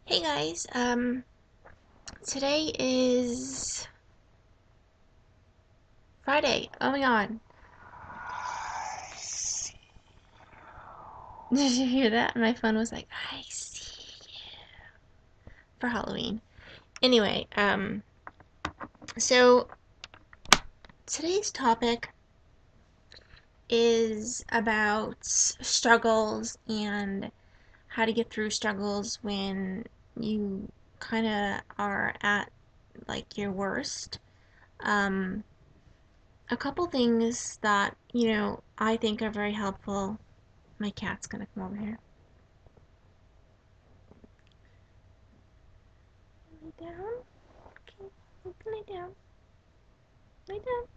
Hey guys, today is Friday. Oh my god. Did you hear that? My phone was like, I see you for Halloween. Anyway, so today's topic is about struggles and how to get through struggles when you kind of are at like your worst. Um, a couple things that, I think are very helpful. My cat's gonna come over here. Lay down. Okay, you can lay down. Lay down.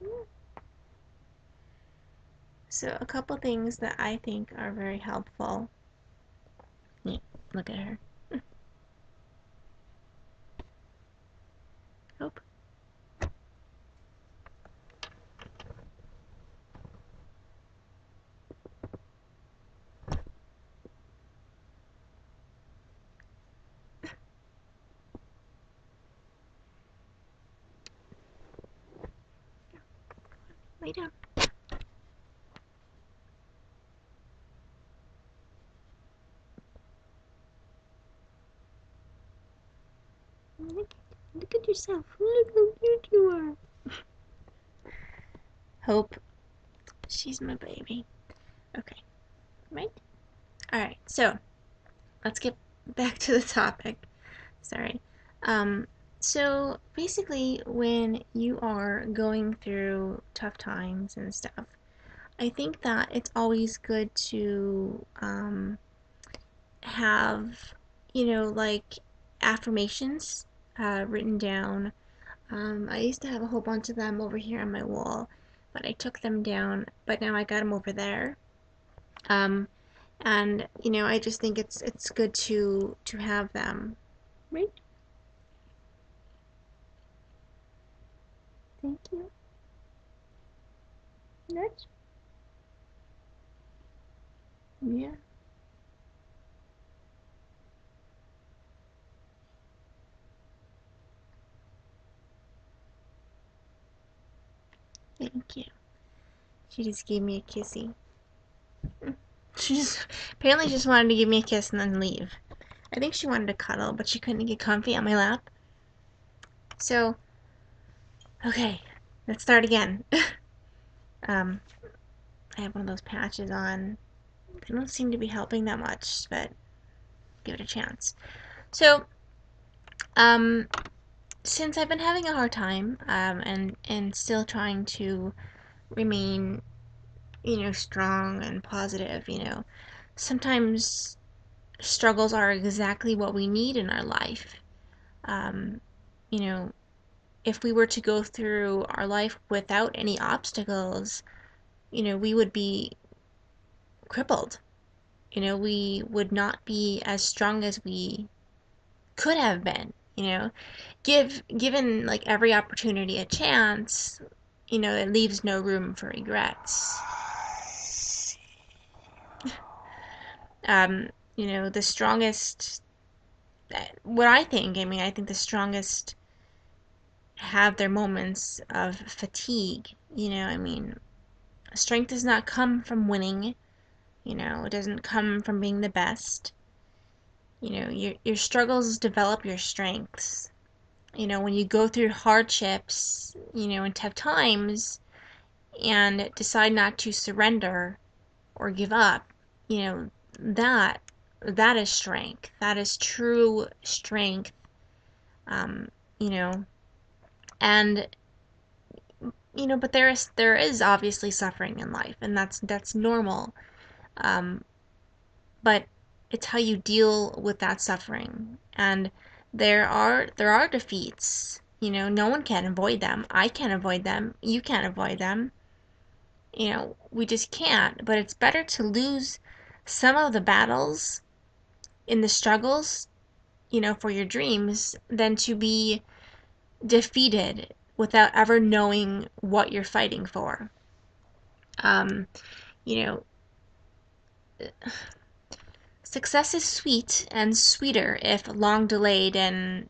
Yeah. So a couple things that I think are very helpful. Yeah, look at her. Hope. Lay down. Look at yourself. Look how cute you are. Hope. She's my baby. Okay. Right? Alright, so let's get back to the topic. Sorry. Um, so basically, when you are going through tough times and stuff, I think that it's always good to have, like affirmations written down. I used to have a whole bunch of them over here on my wall, but I took them down, but now I got them over there. Um, and I just think it's good to have them. Right? Thank you. Nudge. Yeah. Thank you. She just gave me a kissy. She just apparently just wanted to give me a kiss and then leave. I think she wanted to cuddle, but she couldn't get comfy on my lap. So, okay, let's start again. um, I have one of those patches on. They don't seem to be helping that much, but give it a chance. So, um, since I've been having a hard time, and still trying to remain, strong and positive, sometimes struggles are exactly what we need in our life. Um, you know, if we were to go through our life without any obstacles, we would be crippled. We would not be as strong as we could have been. Given like every opportunity a chance, it leaves no room for regrets. Um, the strongest, what I think the strongest have their moments of fatigue. Strength does not come from winning. It doesn't come from being the best. Your struggles develop your strengths. When you go through hardships, and tough times, and decide not to surrender or give up, you know, that that is strength. That is true strength. Um, you know, and but there is obviously suffering in life, and that's normal. Um, but it's how you deal with that suffering. And there are defeats. No one can avoid them. I can't avoid them. You can't avoid them. We just can't. But it's better to lose some of the battles in the struggles, for your dreams than to be defeated without ever knowing what you're fighting for. Um, you know, Success is sweet and sweeter if long delayed and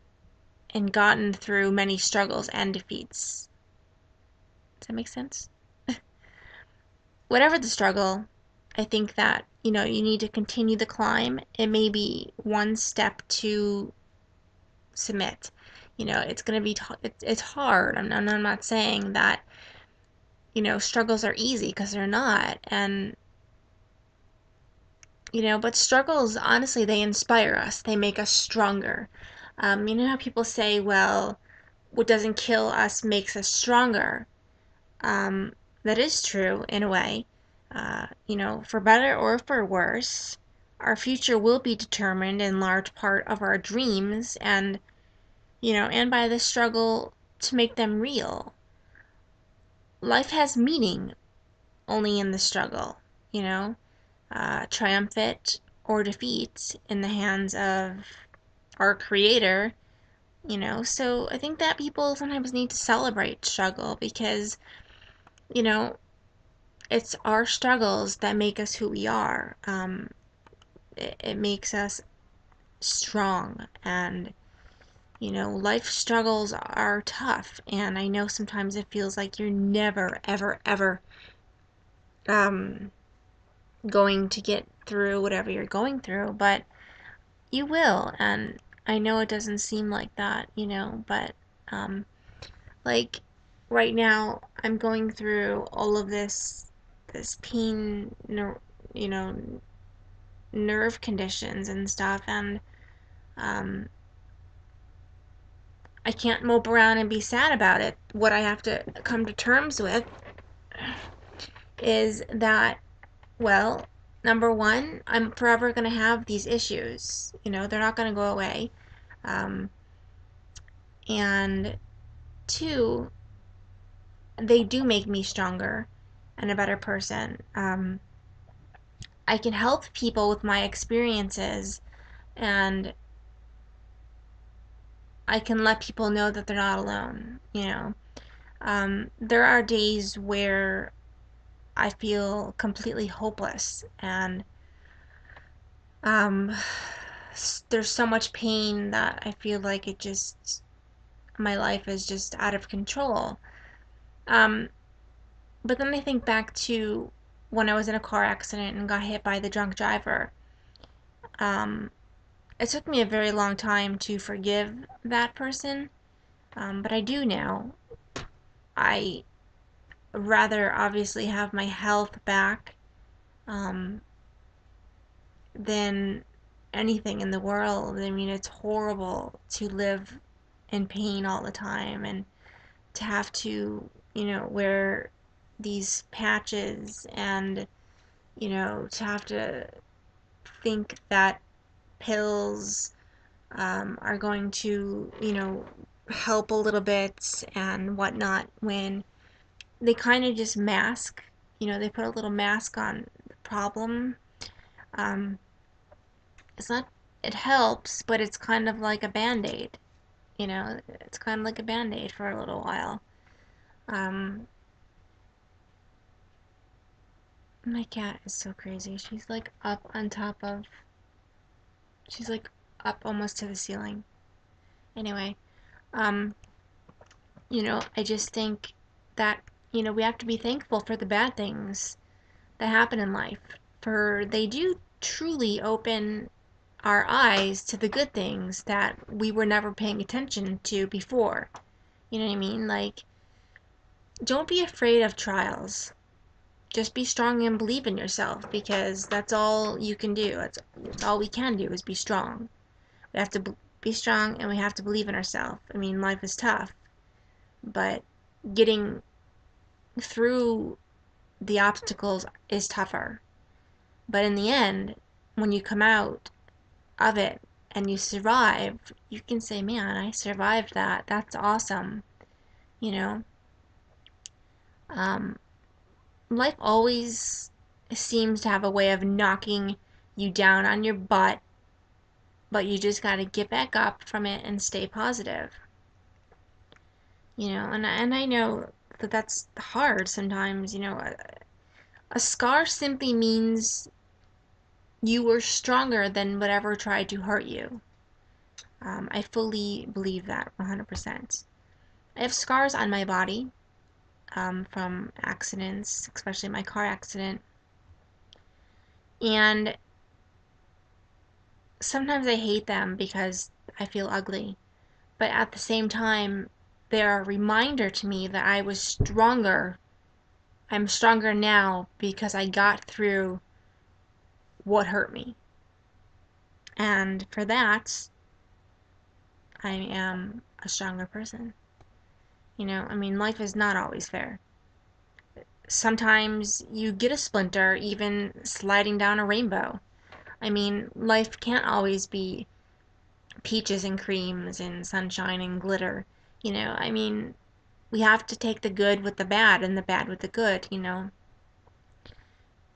gotten through many struggles and defeats. Does that make sense? Whatever the struggle, I think that, you need to continue the climb. It may be one step to submit. It's going to be, it's hard. I'm not saying that, struggles are easy because they're not. And, but struggles, honestly, they inspire us. They make us stronger. You know how people say, well, what doesn't kill us makes us stronger. Um, that is true in a way. For better or for worse, our future will be determined in large part of our dreams and by the struggle to make them real. Life has meaning only in the struggle, triumphant or defeat in the hands of our creator, So I think that people sometimes need to celebrate struggle because, you know, it's our struggles that make us who we are. It makes us strong and life struggles are tough, and I know sometimes it feels like you're never, ever, ever um, going to get through whatever you're going through, but you will, and I know it doesn't seem like that, but um, like right now I'm going through all of this pain, you know, nerve conditions and stuff, and um, I can't mope around and be sad about it. What I have to come to terms with is that, well, number one, I'm forever going to have these issues. They're not going to go away. Um, and two, they do make me stronger and a better person. I can help people with my experiences, and I can let people know that they're not alone. There are days where I feel completely hopeless, and um, there's so much pain that I feel like my life is just out of control. Um, but then I think back to when I was in a car accident and got hit by the drunk driver. Um, it took me a very long time to forgive that person, but I do now. I rather obviously have my health back um, than anything in the world. I mean, it's horrible to live in pain all the time and to have to, wear these patches and, to have to think that pills are going to, help a little bit and whatnot when they kind of just mask, they put a little mask on the problem. Um, it's not, it helps, but it's kind of like a band-aid, it's kind of like a band-aid for a little while. Um, my cat is so crazy. She's like up almost to the ceiling. Anyway, um, I just think that, we have to be thankful for the bad things that happen in life, for they do truly open our eyes to the good things that we were never paying attention to before. You know what I mean? Like, don't be afraid of trials. Just be strong and believe in yourself because that's all you can do. That's all we can do is be strong. We have to be strong and we have to believe in ourselves. I mean, life is tough, but getting through the obstacles is tougher. But in the end, when you come out of it and you survive, you can say, man, I survived that. That's awesome. You know, um, life always seems to have a way of knocking you down on your butt, but you just got to get back up from it and stay positive. And I know that that's hard sometimes. A scar simply means you were stronger than whatever tried to hurt you. I fully believe that 100%. I have scars on my body from accidents, especially my car accident. And sometimes I hate them because I feel ugly. But at the same time, they're a reminder to me that I was stronger. I'm stronger now because I got through what hurt me. And for that, I am a stronger person. I mean, life is not always fair. Sometimes you get a splinter even sliding down a rainbow. I mean, life can't always be peaches and creams and sunshine and glitter. I mean, we have to take the good with the bad and the bad with the good.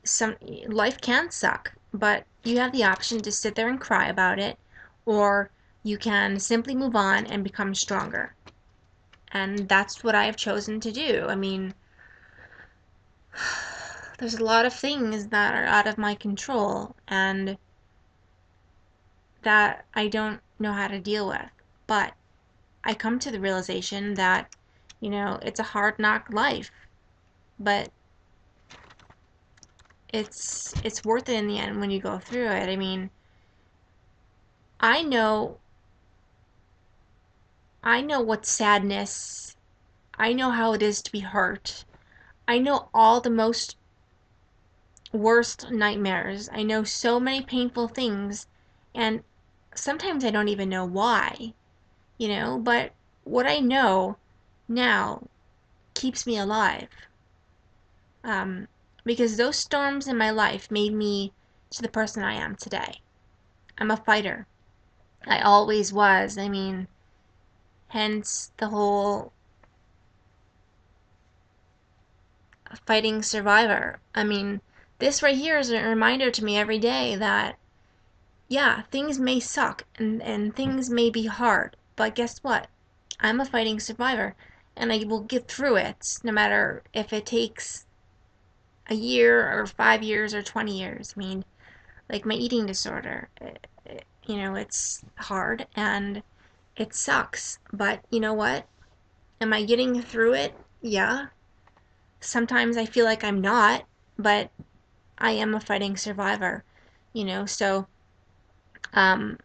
Some life can suck, but you have the option to sit there and cry about it, or you can simply move on and become stronger. And that's what I have chosen to do. I mean, there's a lot of things that are out of my control and that I don't know how to deal with. But I come to the realization that, it's a hard knock life, but it's worth it in the end when you go through it. I mean, I know I know what sadness, I know how it is to be hurt. I know all the most worst nightmares. I know so many painful things, and sometimes I don't even know why, but what I know now keeps me alive. Um, because those storms in my life made me to the person I am today. I'm a fighter. I always was. I mean, hence the whole fighting survivor. I mean, this right here is a reminder to me every day that, yeah, things may suck and things may be hard, but guess what? I'm a fighting survivor and I will get through it no matter if it takes a year or 5 years or 20 years. I mean, like my eating disorder, it's hard and it sucks, but you know what? Am I getting through it? Yeah. Sometimes I feel like I'm not, but I am a fighting survivor, so um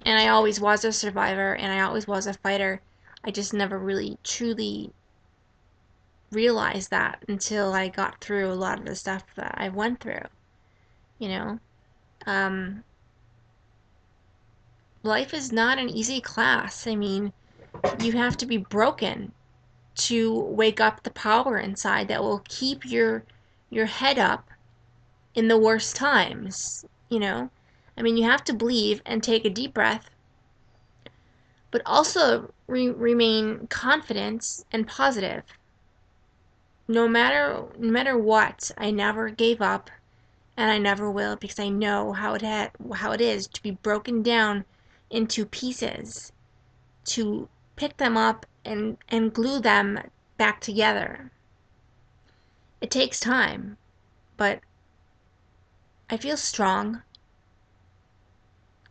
and I always was a survivor and I always was a fighter. I just never really truly realized that until I got through a lot of the stuff that I went through, you know. Um Life is not an easy class. I mean, you have to be broken to wake up the power inside that will keep your head up in the worst times. I mean, you have to believe and take a deep breath, but also remain confident and positive. No matter what, I never gave up and I never will because I know how it is to be broken down into pieces, to pick them up and glue them back together. It takes time, but I feel strong.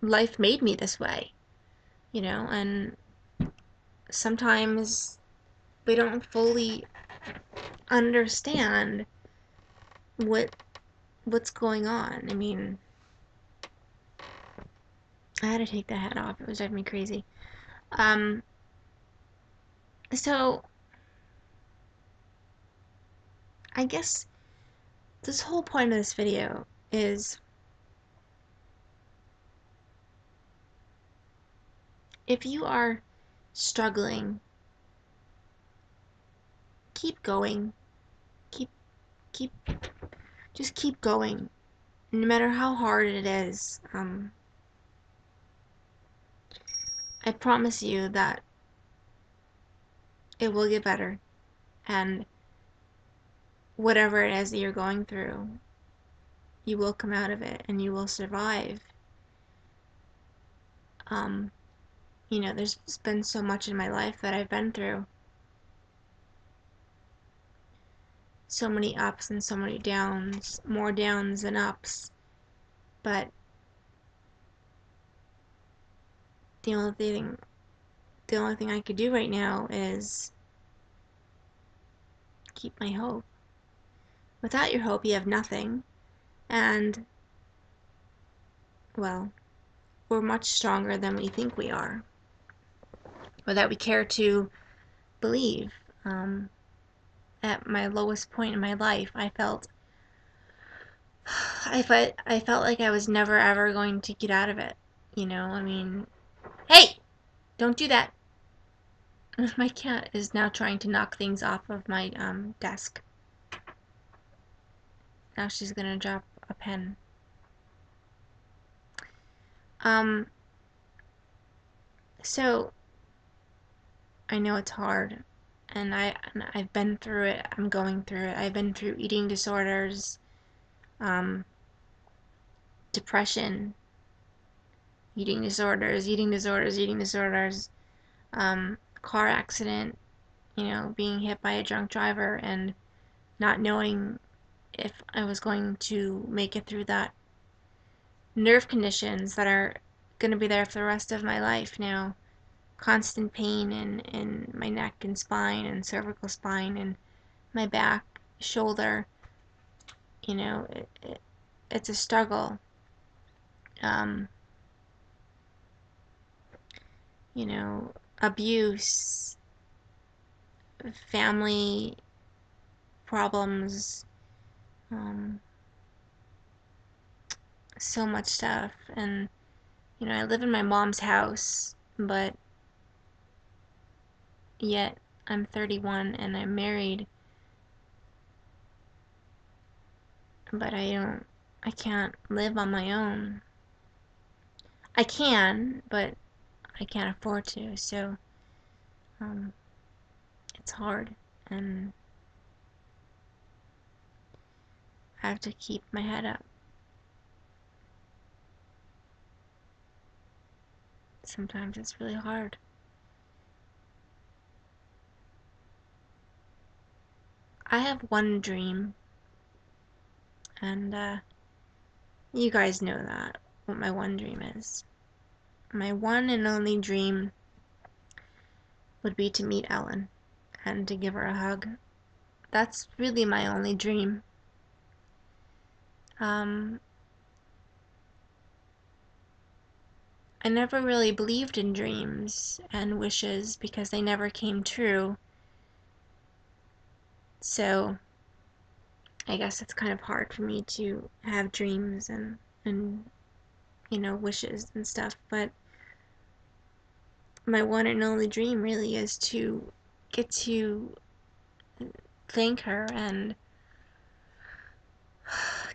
Life made me this way, and sometimes we don't fully understand what what's going on. I mean, I had to take the hat off. It was driving me crazy. Um, so I guess this whole point of this video is if you are struggling, keep going. Keep keep just keep going. No matter how hard it is. I promise you that it will get better. And whatever it is that you're going through, you will come out of it and you will survive. Um, there's been so much in my life that I've been through. So many ups and so many downs, more downs than ups. But the only thing the only thing I could do right now is keep my hope. Without your hope, you have nothing. And, well, we're much stronger than we think we are, or that we care to believe. Um, at my lowest point in my life, I felt like I was never ever going to get out of it. I mean, hey, don't do that. My cat is now trying to knock things off of my desk. Now she's gonna drop a pen. Um, so I know it's hard, and I've been through it. I'm going through it. I've been through eating disorders, um, depression, eating disorders, car accident, being hit by a drunk driver and not knowing if I was going to make it through that. Nerve conditions that are going to be there for the rest of my life now. Constant pain in my neck and spine and cervical spine and my back, shoulder. It's a struggle. Um, Abuse, family problems, um, so much stuff. And, I live in my mom's house, but yet I'm 31 and I'm married, but I can't live on my own. I can, but I can't afford to, so um, it's hard, and I have to keep my head up. Sometimes it's really hard. I have one dream, and you guys know that, what my one dream is. My one and only dream would be to meet Ellen and to give her a hug. That's really my only dream. Um, I never really believed in dreams and wishes because they never came true. So I guess it's kind of hard for me to have dreams and wishes and stuff, but my one and only dream really is to get to thank her and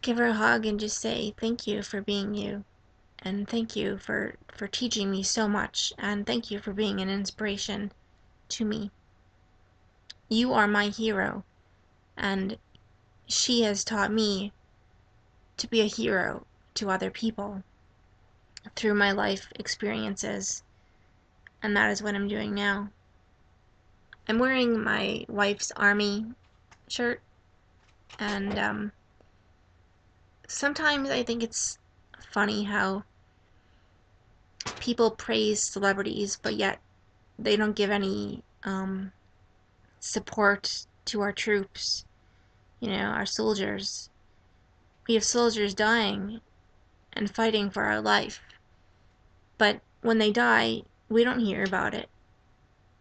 give her a hug and just say thank you for being you, and thank you for teaching me so much, and thank you for being an inspiration to me. You are my hero, and she has taught me to be a hero to other people through my life experiences, and that is what I'm doing now. I'm wearing my wife's army shirt, and sometimes I think it's funny how people praise celebrities, but yet they don't give any support to our troops, our soldiers. We have soldiers dying and fighting for our life, but when they die, we don't hear about it.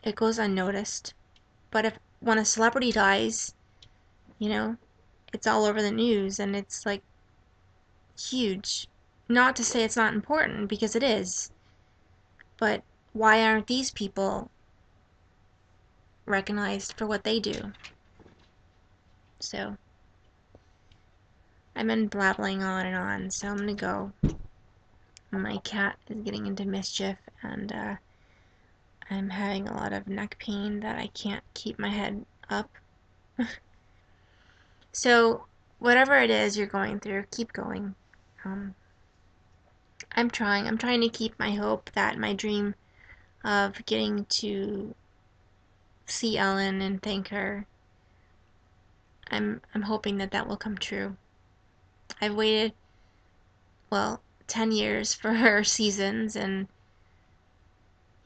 It goes unnoticed. But when a celebrity dies, you know, it's all over the news and it's like huge. Not to say it's not important, because it is, but why aren't these people recognized for what they do? So, I've been blabbling on and on, so I'm gonna go. My cat is getting into mischief, and I'm having a lot of neck pain that I can't keep my head up. So, whatever it is you're going through, keep going. Um, I'm trying. I'm trying to keep my hope that my dream of getting to see Ellen and thank her, I'm hoping that will come true. I've waited, well, 10 years for her seasons, and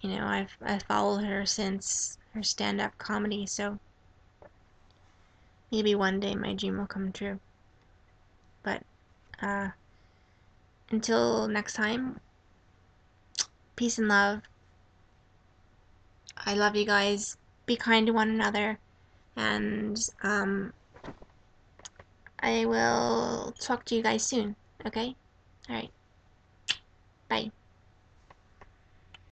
I've followed her since her stand-up comedy, so maybe one day my dream will come true. But uh, until next time, peace and love. I love you guys. Be kind to one another, and I will talk to you guys soon. Okay? All right. Bye.